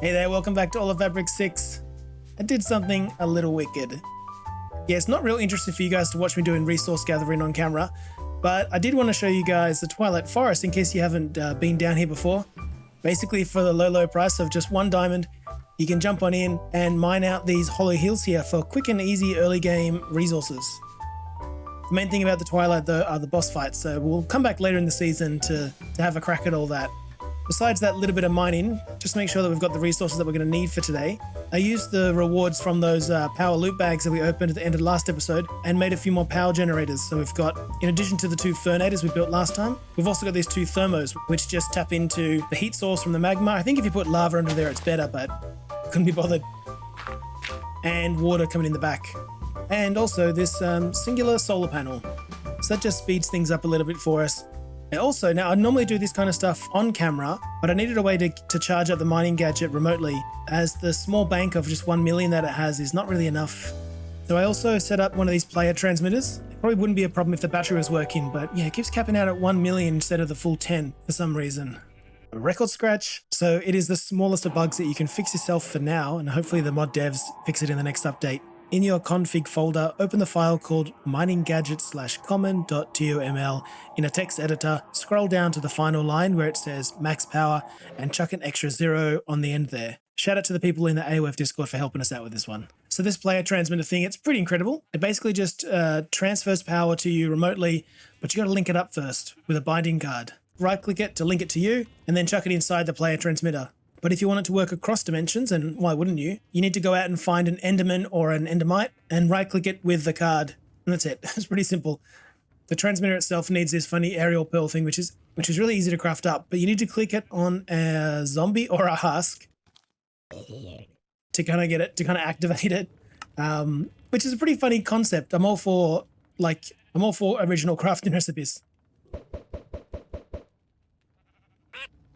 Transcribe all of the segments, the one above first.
Hey there, welcome back to All of Fabric 6. I did something a little wicked. Yeah, it's not real interesting for you guys to watch me doing resource gathering on camera, but I did want to show you guys the Twilight Forest in case you haven't been down here before. Basically, for the low price of just 1 diamond, you can jump on in and mine out these hollow hills here for quick and easy early game resources. The main thing about the Twilight though are the boss fights, so we'll come back later in the season to have a crack at all that. Besides that little bit of mining, just make sure that we've got the resources that we're going to need for today. I used the rewards from those power loot bags that we opened at the end of the last episode and made a few more power generators. So we've got, in addition to the 2 fernators we built last time, we've also got these 2 thermos, which just tap into the heat source from the magma. I think if you put lava under there, it's better, but couldn't be bothered. And water coming in the back. And also this singular solar panel. So that just speeds things up a little bit for us. And also, now I normally do this kind of stuff on camera, but I needed a way to charge up the mining gadget remotely, as the small bank of just 1 million that it has is not really enough. So I also set up one of these player transmitters. It probably wouldn't be a problem if the battery was working, but yeah, it keeps capping out at 1 million instead of the full 10 for some reason. A record scratch. So it is the smallest of bugs that you can fix yourself for now, and hopefully the mod devs fix it in the next update. In your config folder, open the file called mininggadget/common.toml in a text editor, scroll down to the final line where it says max power and chuck an extra 0 on the end there. Shout out to the people in the AOF Discord for helping us out with this one. So this player transmitter thing, it's pretty incredible. It basically just transfers power to you remotely, but you got to link it up first with a binding card. Right click it to link it to you and then chuck it inside the player transmitter. But if you want it to work across dimensions, and why wouldn't you, you need to go out and find an Enderman or an Endermite and right-click it with the card. And that's it. It's pretty simple. The transmitter itself needs this funny aerial pearl thing, which is really easy to craft up. But you need to click it on a zombie or a husk to kind of get it, to kind of activate it, which is a pretty funny concept. I'm all for original crafting recipes.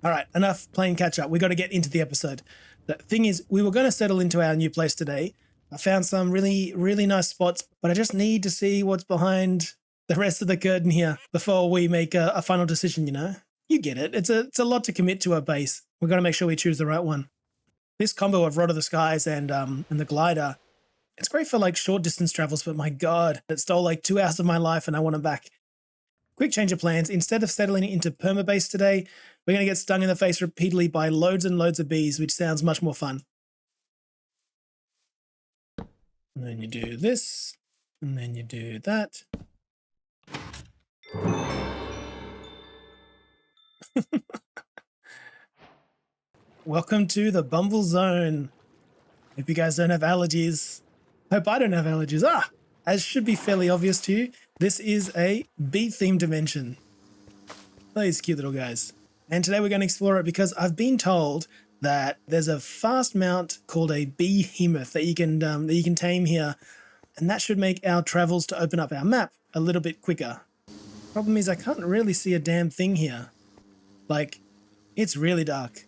All right, enough playing catch up. We got to get into the episode. The thing is, we were going to settle into our new place today. I found some really, really nice spots, but I just need to see what's behind the rest of the curtain here before we make a final decision, you know? You get it. It's a lot to commit to a base. We've got to make sure we choose the right one. This combo of Rod of the Skies and the glider, it's great for like short distance travels, but my God, it stole like 2 hours of my life and I want them back. Quick change of plans. Instead of settling into permabase today, we're going to get stung in the face repeatedly by loads and loads of bees, which sounds much more fun. And then you do this, and then you do that. Welcome to the Bumblezone. Hope you guys don't have allergies. Hope I don't have allergies. As should be fairly obvious to you, this is a bee-themed dimension. These cute little guys. And today we're going to explore it because I've been told that there's a fast mount called a behemoth that you can tame here, and that should make our travels to open up our map a little bit quicker. Problem is I can't really see a damn thing here. Like, it's really dark.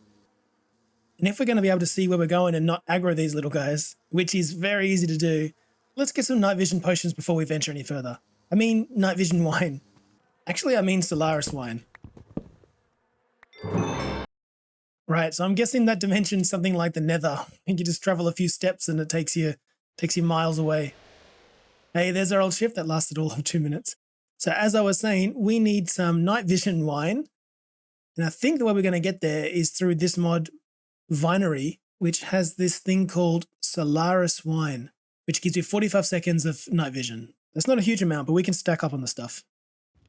And if we're going to be able to see where we're going and not aggro these little guys, which is very easy to do, let's get some night vision potions before we venture any further. I mean night vision wine. Actually, I mean Solaris wine. Right, so I'm guessing that dimension's something like the Nether. You just travel a few steps and it takes you miles away. Hey, there's our old shift that lasted all of 2 minutes. So as I was saying, we need some night vision wine. And I think the way we're going to get there is through this mod, Vinery, which has this thing called Solaris wine, which gives you 45 seconds of night vision. That's not a huge amount, but we can stack up on the stuff.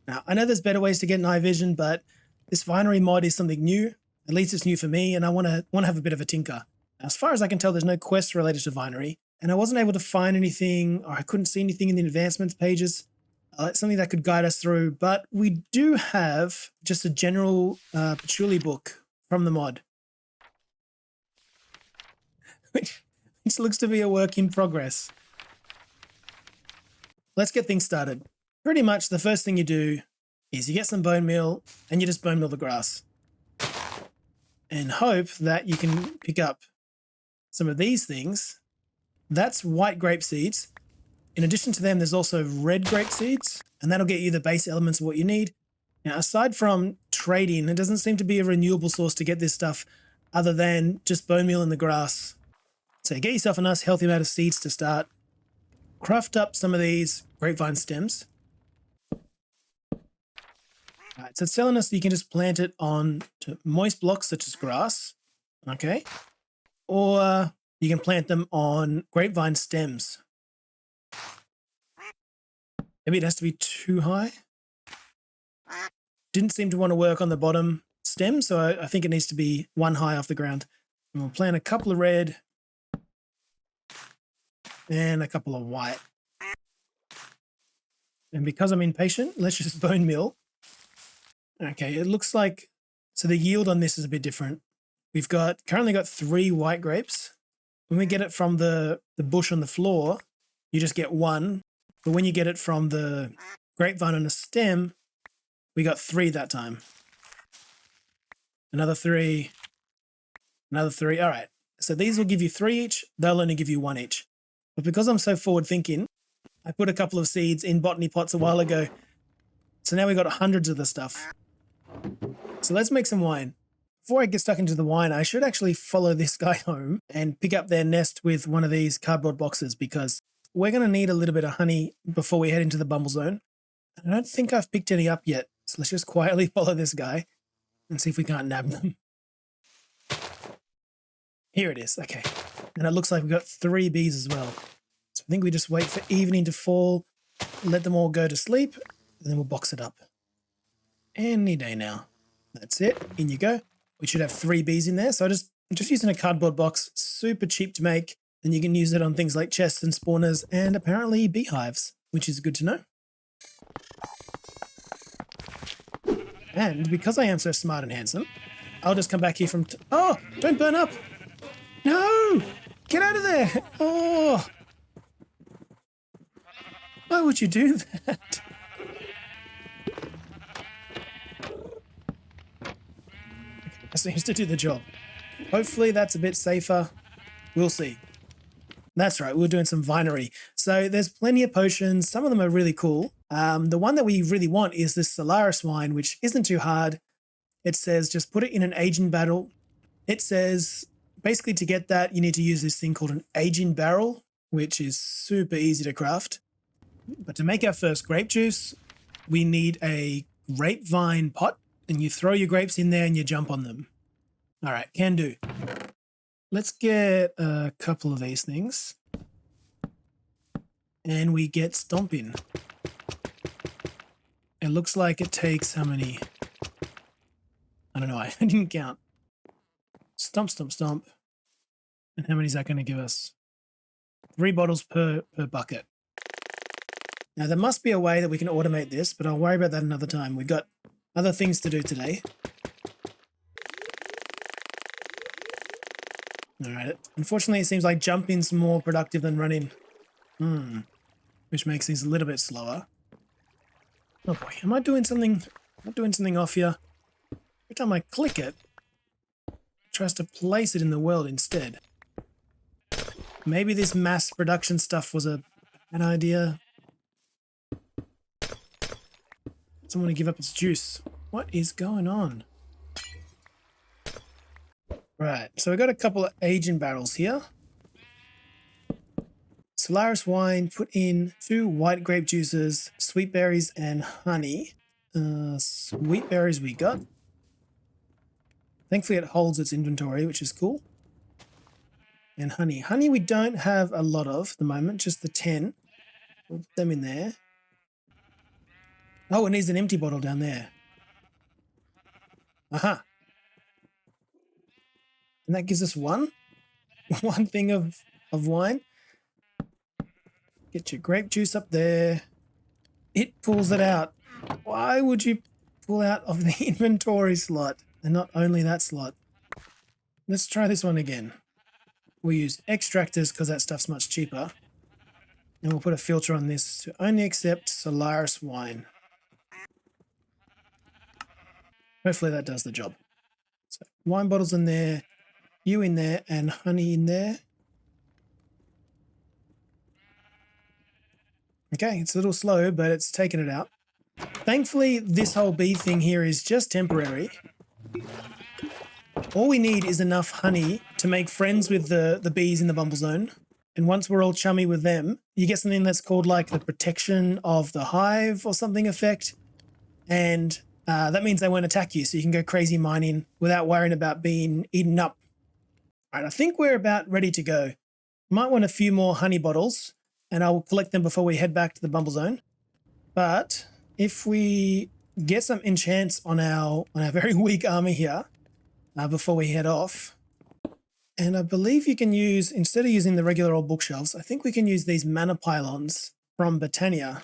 Now, I know there's better ways to get night vision, but this Vinery mod is something new. At least it's new for me, and I want to have a bit of a tinker. As far as I can tell, there's no quests related to Vinery, and I wasn't able to find anything, or I couldn't see anything in the advancements pages, something that could guide us through, but we do have just a general patchouli book from the mod, which looks to be a work in progress. Let's get things started. Pretty much the first thing you do is you get some bone meal and you just bone meal the grass and hope that you can pick up some of these things. That's white grape seeds. In addition to them, there's also red grape seeds, and that'll get you the base elements of what you need. Now, aside from trading, it doesn't seem to be a renewable source to get this stuff other than just bone meal in the grass. So get yourself a nice healthy amount of seeds to start. Craft up some of these grapevine stems. All right, so it's telling us that you can just plant it on moist blocks such as grass, okay? Or you can plant them on grapevine stems. Maybe it has to be too high. Didn't seem to want to work on the bottom stem, so I think it needs to be one high off the ground. And we'll plant a couple of red and a couple of white. And because I'm impatient, let's just bone meal. Okay, it looks like, so the yield on this is a bit different. We've currently got 3 white grapes. When we get it from the bush on the floor, you just get 1. But when you get it from the grapevine on the stem, we got 3 that time. Another 3, another 3. All right, so these will give you 3 each. They'll only give you 1 each. But because I'm so forward thinking, I put a couple of seeds in botany pots a while ago. So now we've got hundreds of the stuff. So let's make some wine. Before I get stuck into the wine, I should actually follow this guy home and pick up their nest with one of these cardboard boxes, because we're going to need a little bit of honey before we head into the Bumblezone. I don't think I've picked any up yet. So let's just quietly follow this guy and see if we can't nab them. Here it is. Okay. And it looks like we've got 3 bees as well. So I think we just wait for evening to fall, let them all go to sleep, and then we'll box it up. Any day now. That's it. In you go. We should have 3 bees in there. So I'm just using a cardboard box, super cheap to make, and you can use it on things like chests and spawners and apparently beehives, which is good to know. And because I am so smart and handsome, I'll just come back here from... Oh, don't burn up. No, get out of there. Oh, why would you do that? That seems to do the job. Hopefully that's a bit safer. We'll see. That's right, we're doing some Vinery. So there's plenty of potions. Some of them are really cool. The one that we really want is this Solaris wine, which isn't too hard. It says just put it in an aging barrel. It says basically to get that, you need to use this thing called an aging barrel, which is super easy to craft. But to make our first grape juice, we need a grapevine pot, and you throw your grapes in there and you jump on them. All right, can do. Let's get a couple of these things. And we get stomping. It looks like it takes how many? I don't know, I didn't count. Stomp, stomp, stomp. And how many is that going to give us? 3 bottles per bucket. Now there must be a way that we can automate this, but I'll worry about that another time. We've got other things to do today. All right. Unfortunately, it seems like jumping's more productive than running. Which makes things a little bit slower. Oh boy, am I doing something? I'm doing something off here. Every time I click it, it tries to place it in the world instead. Maybe this mass production stuff was an idea. Someone to give up its juice. What is going on? Right, so we've got a couple of aging barrels here. Solaris wine, put in 2 white grape juices, sweet berries and honey. Sweet berries we got. Thankfully it holds its inventory, which is cool. And honey. Honey we don't have a lot of at the moment, just the 10. We'll put them in there. Oh, it needs an empty bottle down there. Aha. And that gives us one thing of wine. Get your grape juice up there. It pulls it out. Why would you pull out of the inventory slot and not only that slot? Let's try this one again. We'll use extractors because that stuff's much cheaper. And we'll put a filter on this to only accept Solaris wine. Hopefully that does the job. So wine bottles in there, you in there, and honey in there. Okay, it's a little slow, but it's taken it out. Thankfully, this whole bee thing here is just temporary. All we need is enough honey to make friends with the bees in the Bumblezone. And once we're all chummy with them, you get something that's called like the protection of the hive or something effect. And that means they won't attack you. So you can go crazy mining without worrying about being eaten up. All right, I think we're about ready to go. Might want a few more honey bottles and I'll collect them before we head back to the Bumblezone. But if we get some enchants on our very weak army here before we head off, and I believe you can use, instead of using the regular old bookshelves, I think we can use these mana pylons from Botania.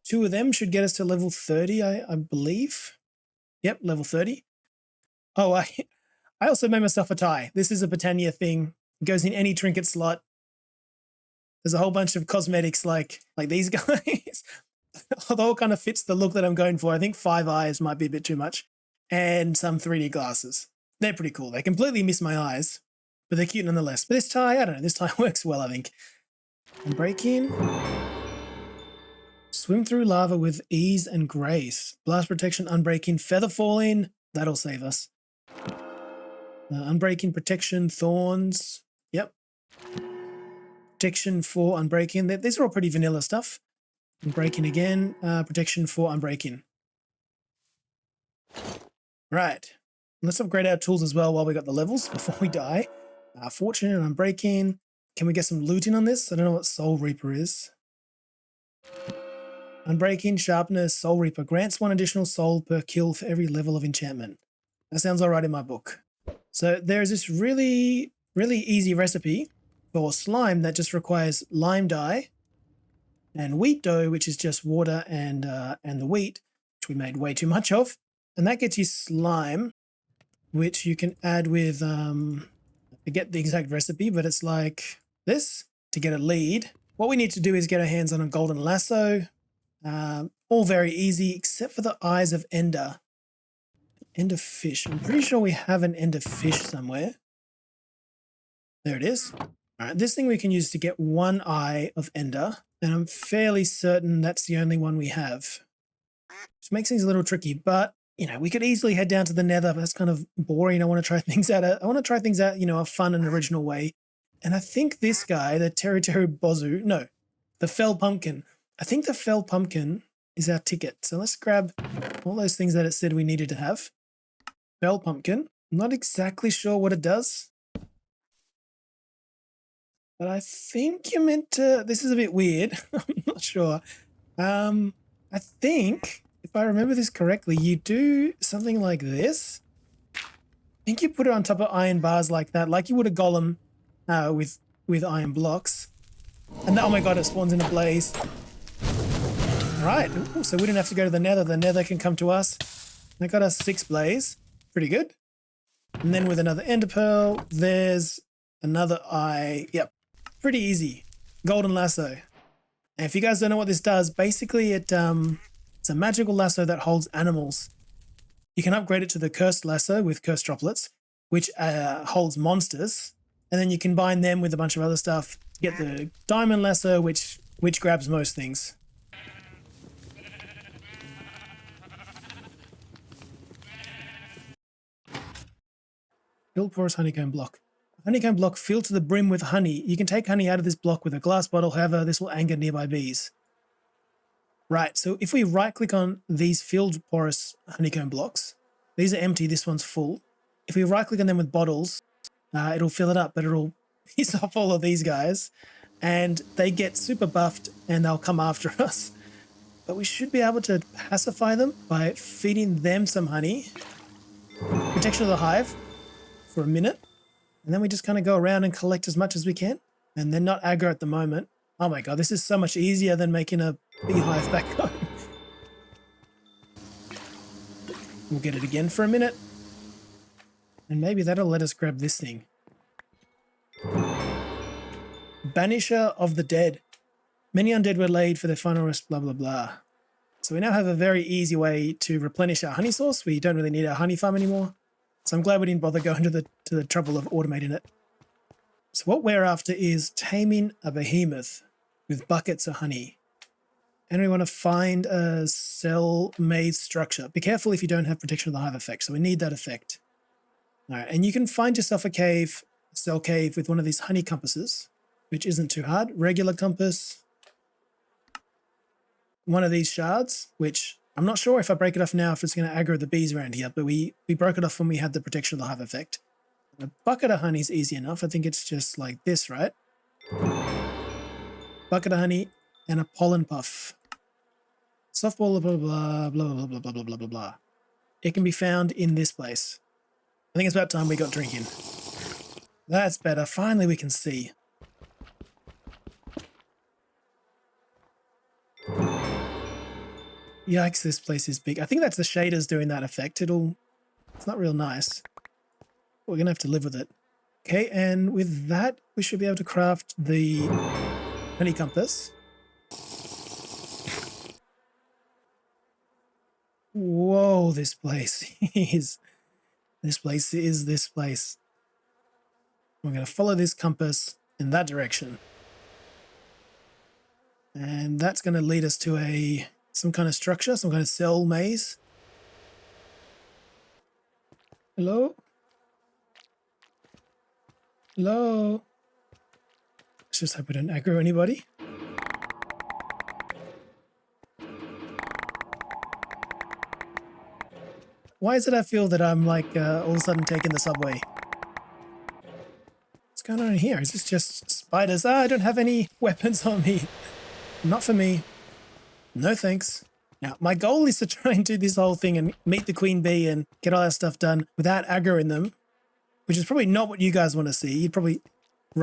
2 of them should get us to level 30, I believe. Yep, level 30. Oh, I also made myself a tie. This is a Botania thing. It goes in any trinket slot. There's a whole bunch of cosmetics like these guys. Although it kind of fits the look that I'm going for. I think 5 eyes might be a bit too much. And some 3D glasses. They're pretty cool. They completely miss my eyes, but they're cute nonetheless. But this tie, I don't know, this tie works well, I think. And break in. Swim through lava with ease and grace. Blast protection, unbreaking, feather falling. That'll save us. Unbreaking, protection, thorns. Yep. Protection for unbreaking. These are all pretty vanilla stuff. Unbreaking again. Protection for unbreaking. Right. Let's upgrade our tools as well while we got the levels before we die. Fortune and unbreaking. Can we get some looting on this? I don't know what Soul Reaper is. Unbreaking, sharpness, Soul Reaper. Grants 1 additional soul per kill for every level of enchantment. That sounds all right in my book. So there's this really, really easy recipe for slime that just requires lime dye and wheat dough, which is just water and the wheat, which we made way too much of. And that gets you slime, which you can add with, I forget the exact recipe, but it's like this to get a lead. What we need to do is get our hands on a golden lasso. All very easy, except for the eyes of Ender. Ender fish. I'm pretty sure we have an Ender fish somewhere. There it is. All right, this thing we can use to get 1 eye of Ender, and I'm fairly certain that's the only one we have. Which makes things a little tricky, but you know, we could easily head down to the Nether, but that's kind of boring. I want to try things out. I want to try things out, you know, a fun and original way. And I think this guy, the Teru Bozu, no, the Fell Pumpkin. I think the Fell Pumpkin is our ticket. So let's grab all those things that it said we needed to have. Fell Pumpkin. I'm not exactly sure what it does, but I think you're meant to, this is a bit weird. I'm not sure. I think, if I remember this correctly, you do something like this. I think you put it on top of iron bars like that, like you would a golem with iron blocks. And oh my god, it spawns in a blaze. Right, ooh, so we didn't have to go to the Nether. The Nether can come to us. That got us 6 blaze. Pretty good. And then with another ender pearl, there's another eye. Yep, pretty easy. Golden lasso. And if you guys don't know what this does, basically it's a magical lasso that holds animals. You can upgrade it to the cursed lasso with cursed droplets, which holds monsters. And then you combine them with a bunch of other stuff to get the diamond lasso, which grabs most things. Filled porous honeycomb block. Honeycomb block filled to the brim with honey. You can take honey out of this block with a glass bottle, however, this will anger nearby bees. Right, so if we right-click on these filled porous honeycomb blocks, these are empty, this one's full. If we right-click on them with bottles, it'll fill it up, but it'll piss off all of these guys, and they get super buffed, and they'll come after us. But we should be able to pacify them by feeding them some honey. Protection of the hive for a minute, and then we just kind of go around and collect as much as we can, and they're not aggro at the moment. Oh my god, this is so much easier than making a beehive back home. We'll get it again for a minute, and maybe that'll let us grab this thing. Banisher of the Dead. Many undead were laid for their final rest, blah blah blah. So we now have a very easy way to replenish our honey source. We don't really need our honey farm anymore. So I'm glad we didn't bother going to the trouble of automating it. So what we're after is taming a behemoth with buckets of honey. And we want to find a cell maze structure. Be careful if you don't have protection of the hive effect. So we need that effect. All right, and you can find yourself a cave, cell cave with one of these honey compasses, which isn't too hard. Regular compass. One of these shards, which I'm not sure if I break it off now if it's going to aggro the bees around here, but we broke it off when we had the protection of the hive effect. A bucket of honey is easy enough. I think it's just like this, right? Bucket of honey and a pollen puff. Softball, blah, blah, blah, blah, blah, blah, blah, blah, blah, blah. It can be found in this place. I think it's about time we got drinking. That's better. Finally, we can see. Yikes, this place is big. I think that's the shaders doing that effect. It's not real nice. We're going to have to live with it. Okay, and with that, we should be able to craft the honey compass. Whoa, this place is this place. We're going to follow this compass in that direction. And that's going to lead us to some kind of structure, some kind of cell maze. Hello? Hello? Let's just hope we don't aggro anybody. Why is it I feel that I'm like all of a sudden taking the subway? What's going on in here? Is this just spiders? I don't have any weapons on me. Not for me. No thanks. Now, my goal is to try and do this whole thing and meet the queen bee and get all that stuff done without aggroing them, which is probably not what you guys want to see.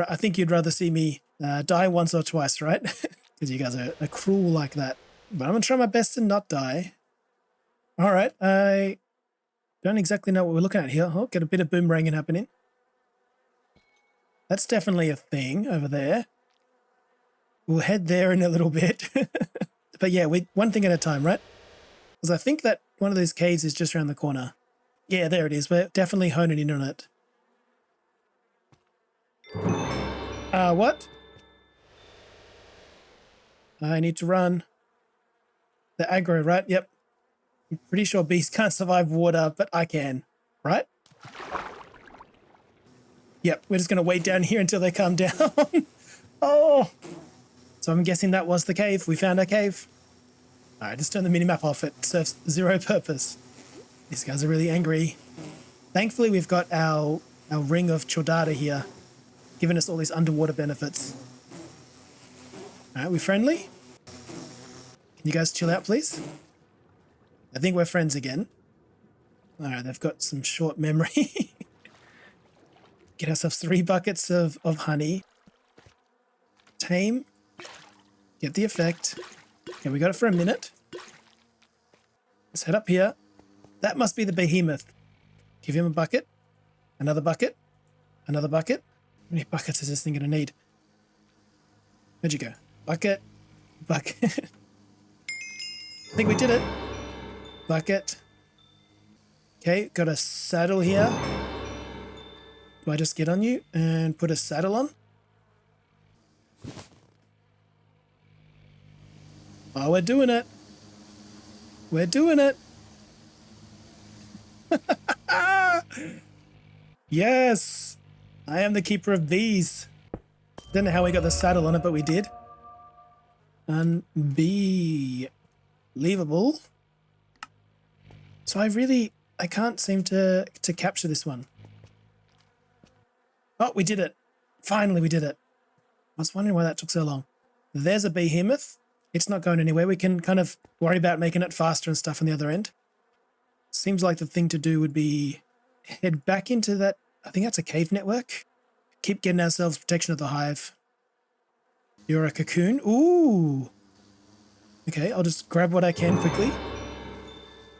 I think you'd rather see me die once or twice, right? Because you guys are cruel like that. But I'm going to try my best to not die. All right, I don't exactly know what we're looking at here. Oh, get a bit of boomeranging happening. That's definitely a thing over there. We'll head there in a little bit. But yeah, one thing at a time, right? Because I think that one of those caves is just around the corner. Yeah, there it is. We're definitely honing in on it. What? I need to run. The aggro, right? Yep. I'm pretty sure bees can't survive water, but I can, right? Yep, we're just going to wait down here until they calm down. Oh! So I'm guessing that was the cave. We found our cave. All right, just turn the minimap off. It serves zero purpose. These guys are really angry. Thankfully, we've got our ring of Chordata here, giving us all these underwater benefits. All right, we friendly? Can you guys chill out, please? I think we're friends again. All right, they've got some short memory. Get ourselves 3 buckets of honey. Tame. Get the effect. Okay, we got it for a minute. Let's head up here. That must be the behemoth. Give him a bucket. Another bucket. Another bucket. How many buckets is this thing going to need? Where'd you go? Bucket. Bucket. I think we did it. Bucket. Okay, got a saddle here. Do I just get on you and put a saddle on? Oh, we're doing it. We're doing it. Yes. I am the keeper of bees. Don't know how we got the saddle on it, but we did. Unbelievable. So I can't seem to capture this one. Oh, we did it. Finally, we did it. I was wondering why that took so long. There's a behemoth. It's not going anywhere. We can kind of worry about making it faster and stuff on the other end. Seems like the thing to do would be head back into that. I think that's a cave network. Keep getting ourselves protection of the hive. You're a cocoon. Ooh. Okay, I'll just grab what I can quickly.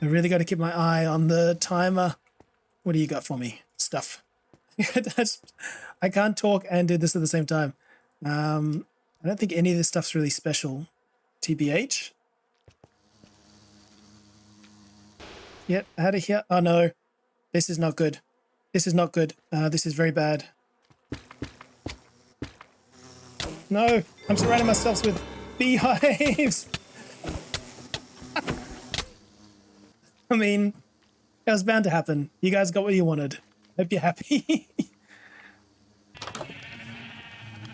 I really got to keep my eye on the timer. What do you got for me? Stuff. I can't talk and do this at the same time. I don't think any of this stuff's really special. TBH. Yep, out of here. Oh no, this is not good. This is not good. This is very bad. No, I'm surrounding myself with beehives. I mean, it was bound to happen. You guys got what you wanted. Hope you're happy.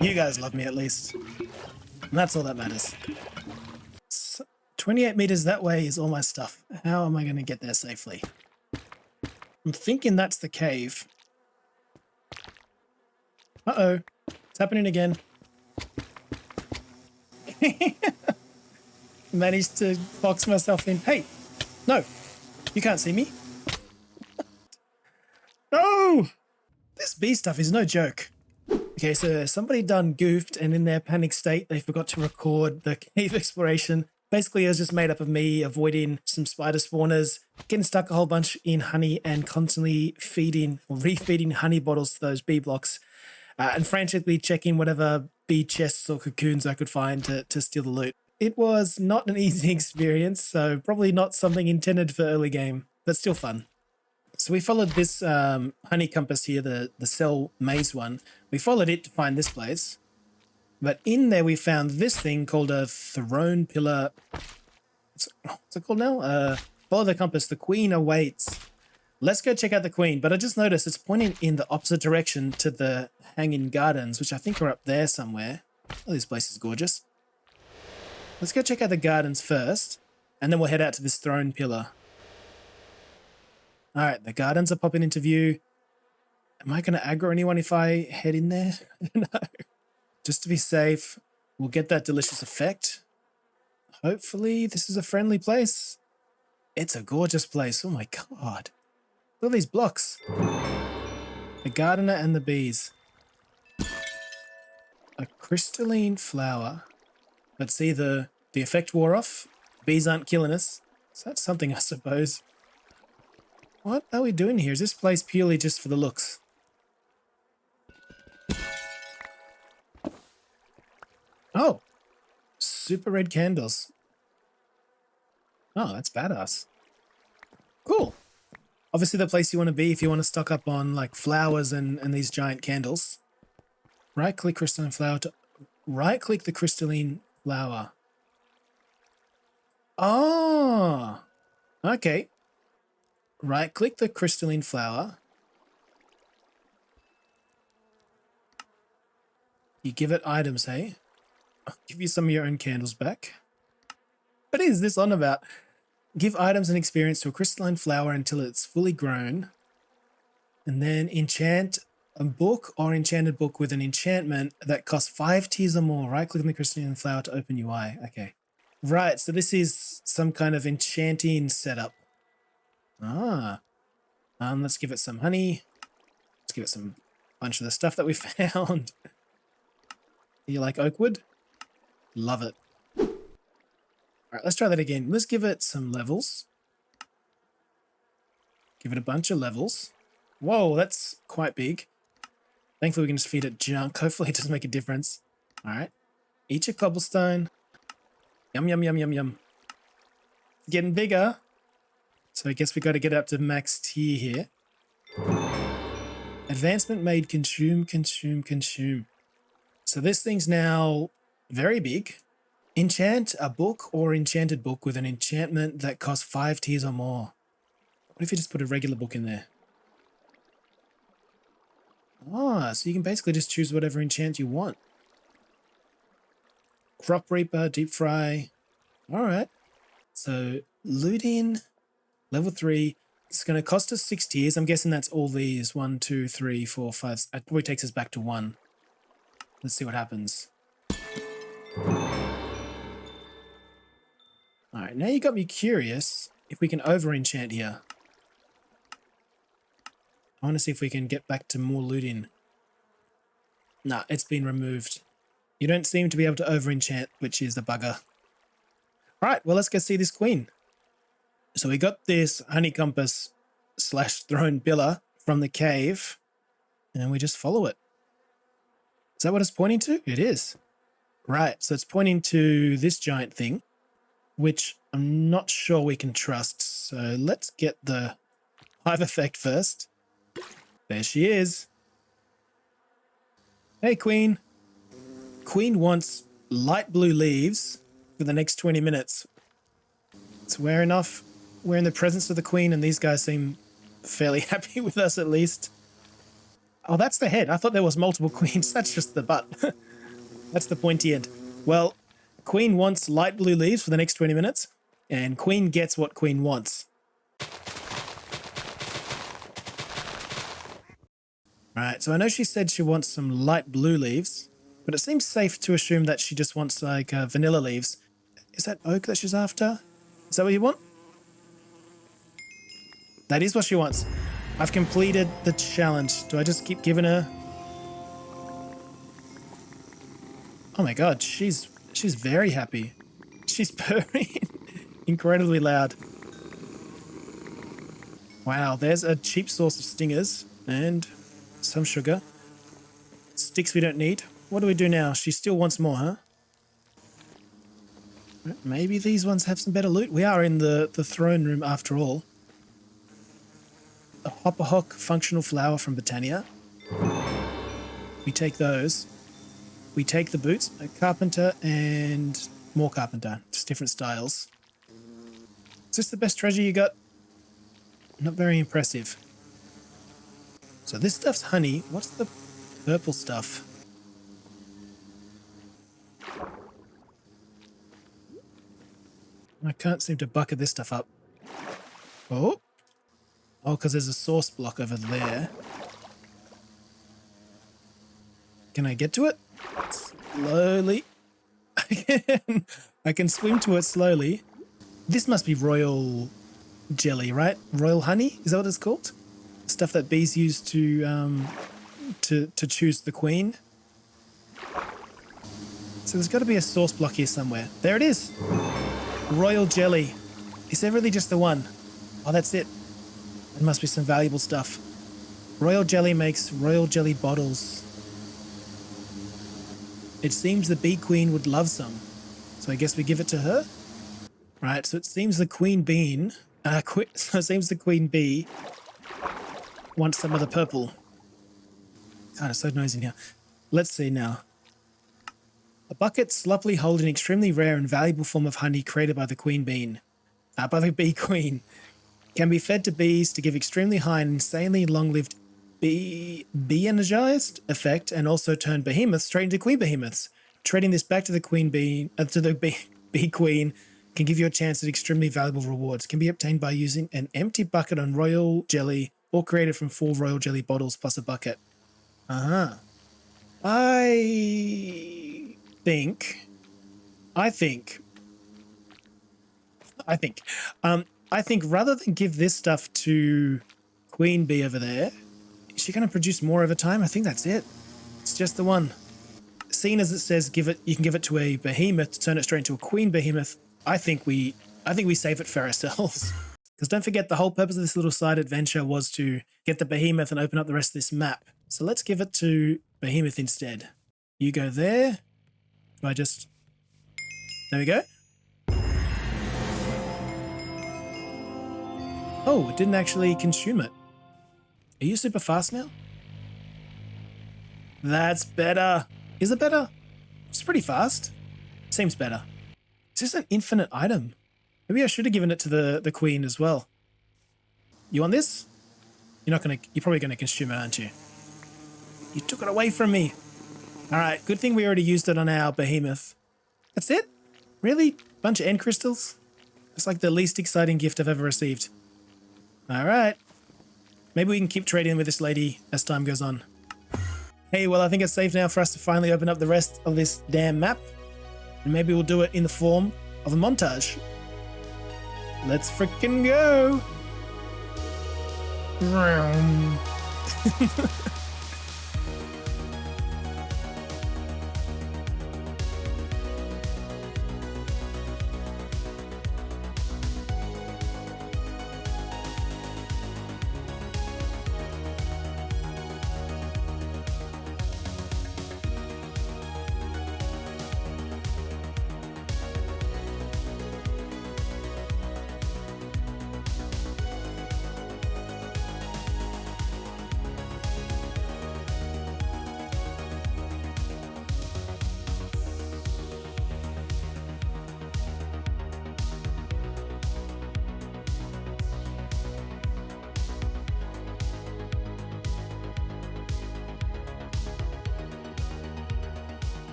You guys love me at least. And that's all that matters. So 28 meters that way is all my stuff. How am I going to get there safely? I'm thinking that's the cave. Uh-oh. It's happening again. Managed to box myself in. Hey, no, you can't see me. No! This bee stuff is no joke. Okay, so somebody done goofed, and in their panic state, they forgot to record the cave exploration. Basically, it was just made up of me avoiding some spider spawners, getting stuck a whole bunch in honey, and constantly feeding or refeeding honey bottles to those bee blocks, and frantically checking whatever bee chests or cocoons I could find to steal the loot. It was not an easy experience, so probably not something intended for early game, but still fun. So we followed this honey compass here, the cell maze one. We followed it to find this place. But in there we found this thing called a throne pillar. What's it called now? Follow the compass. The queen awaits. Let's go check out the queen. But I just noticed it's pointing in the opposite direction to the hanging gardens, which I think are up there somewhere. Oh, this place is gorgeous. Let's go check out the gardens first, and then we'll head out to this throne pillar. All right, the gardens are popping into view. Am I going to aggro anyone if I head in there? I don't know. Just to be safe, we'll get that delicious effect. Hopefully this is a friendly place. It's a gorgeous place. Oh my God. Look at these blocks. The gardener and the bees. A crystalline flower. Let's see, the effect wore off. Bees aren't killing us. So that's something, I suppose. What are we doing here? Is this place purely just for the looks? Oh, super red candles. Oh, that's badass. Cool. Obviously the place you want to be if you want to stock up on like flowers and these giant candles. Right-click crystalline flower to right-click the crystalline flower. Oh, okay. Right-click the crystalline flower. You give it items, hey? I'll give you some of your own candles back. What is this on about? Give items and experience to a crystalline flower until it's fully grown. And then enchant a book or enchanted book with an enchantment that costs 5 tiers or more. Right-click on the crystalline flower to open UI. Okay. Right, so this is some kind of enchanting setup. Ah. Let's give it some honey. Let's give it some bunch of the stuff that we found. You like oak wood? Love it. All right, let's try that again. Let's give it some levels. Give it a bunch of levels. Whoa, that's quite big. Thankfully, we can just feed it junk. Hopefully, it doesn't make a difference. All right. Eat your cobblestone. Yum, yum, yum, yum, yum. Getting bigger. So I guess we got to get up to max tier here. Advancement made consume, consume, consume. So this thing's now very big. Enchant a book or enchanted book with an enchantment that costs 5 tiers or more. What if you just put a regular book in there? Ah, so you can basically just choose whatever enchant you want. Crop Reaper, Deep Fry. All right. So looting, level 3. It's going to cost us 6 tiers. I'm guessing that's all these. 1, 2, 3, 4, 5. It probably takes us back to 1. Let's see what happens. All right, now you got me curious if we can over-enchant here. I want to see if we can get back to more looting. Nah, it's been removed. You don't seem to be able to over-enchant, which is the bugger. All right, well, let's go see this queen. So we got this honey compass / throne pillar from the cave, and we just follow it. Is that what it's pointing to? It is. Right, so it's pointing to this giant thing, which I'm not sure we can trust. So let's get the hive effect first. There she is. Hey, Queen. Queen wants light blue leaves for the next 20 minutes. It's wearing off we're in the presence of the queen, and these guys seem fairly happy with us at least. Oh, that's the head. I thought there was multiple queens. That's just the butt. That's the pointy end. Well, queen wants light blue leaves for the next 20 minutes, and queen gets what queen wants. Right, so I know she said she wants some light blue leaves, but it seems safe to assume that she just wants like vanilla leaves. Is that oak that she's after? Is that what you want? That is what she wants. I've completed the challenge. Do I just keep giving her? Oh my god, she's very happy. She's purring incredibly loud. Wow, there's a cheap source of stingers and some sugar. Sticks we don't need. What do we do now? She still wants more, huh? Maybe these ones have some better loot. We are in the throne room after all. A hopperhock functional flower from Britannia. We take those. We take the boots, a carpenter and more carpenter, just different styles. Is this the best treasure you got? Not very impressive. So this stuff's honey. What's the purple stuff? I can't seem to bucket this stuff up. Oh. Oh, because there's a source block over there. Can I get to it? Slowly. I can swim to it slowly. This must be royal jelly, right? Royal honey? Is that what it's called? Stuff that bees use to choose the queen. So there's got to be a source block here somewhere. There it is. Royal jelly. Is there really just the one? Oh, that's it. There must be some valuable stuff. Royal jelly makes royal jelly bottles. It seems the bee queen would love some. So I guess we give it to her. Right, so it seems the queen bean... so it seems the queen bee wants some of the purple. God, it's so noisy in here. Let's see now. A bucket sloppily holding an extremely rare and valuable form of honey created by the queen bean. By the bee queen. Can be fed to bees to give extremely high and insanely long-lived bee-energized effect, and also turn behemoths straight into queen behemoths. Trading this back to the queen bee, to the bee queen can give you a chance at extremely valuable rewards. Can be obtained by using an empty bucket on royal jelly or created from 4 royal jelly bottles plus a bucket. I think rather than give this stuff to Queen Bee over there, is she going to produce more over time? I think that's it. It's just the one. Seeing as it says you can give it to a behemoth to turn it straight into a queen behemoth, I think we save it for ourselves. Because don't forget, the whole purpose of this little side adventure was to get the behemoth and open up the rest of this map. So let's give it to behemoth instead. You go there. There we go. Oh, it didn't actually consume it. Are you super fast now? That's better. Is it better? It's pretty fast. Seems better. Is this an infinite item? Maybe I should have given it to the queen as well. You want this? You're probably gonna consume it, aren't you? You took it away from me. All right, good thing we already used it on our behemoth. That's it? Really? Bunch of end crystals? It's like the least exciting gift I've ever received. All right. Maybe we can keep trading with this lady as time goes on. Hey, well, I think it's safe now for us to finally open up the rest of this damn map. And maybe we'll do it in the form of a montage. Let's frickin' go!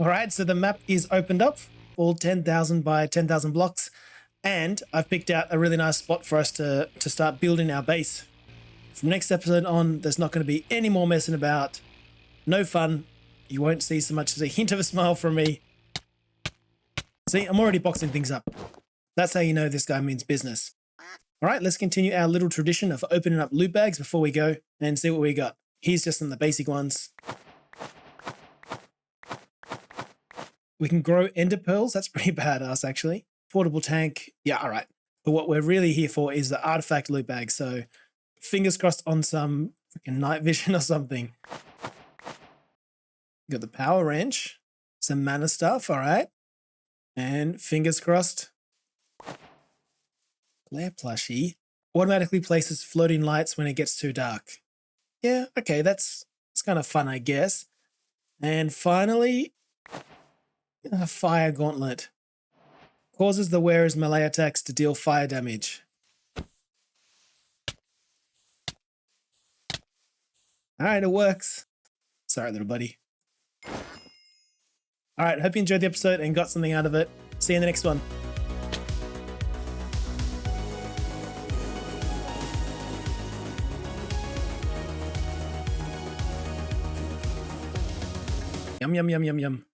All right, so the map is opened up, all 10,000 by 10,000 blocks, and I've picked out a really nice spot for us to start building our base. From next episode on, there's not going to be any more messing about. No fun. You won't see so much as a hint of a smile from me. See, I'm already boxing things up. That's how you know this guy means business. All right, let's continue our little tradition of opening up loot bags before we go and see what we got. Here's just some of the basic ones. We can grow ender pearls. That's pretty badass, actually. Portable tank. Yeah, all right. But what we're really here for is the artifact loot bag. So fingers crossed on some freaking night vision or something. Got the power wrench. Some mana stuff. All right. And fingers crossed. Glare plushie. Automatically places floating lights when it gets too dark. Yeah, okay. That's kind of fun, I guess. And finally, a fire gauntlet. Causes the wearer's melee attacks to deal fire damage. Alright, it works. Sorry, little buddy. Alright, hope you enjoyed the episode and got something out of it. See you in the next one. Yum, yum, yum, yum, yum.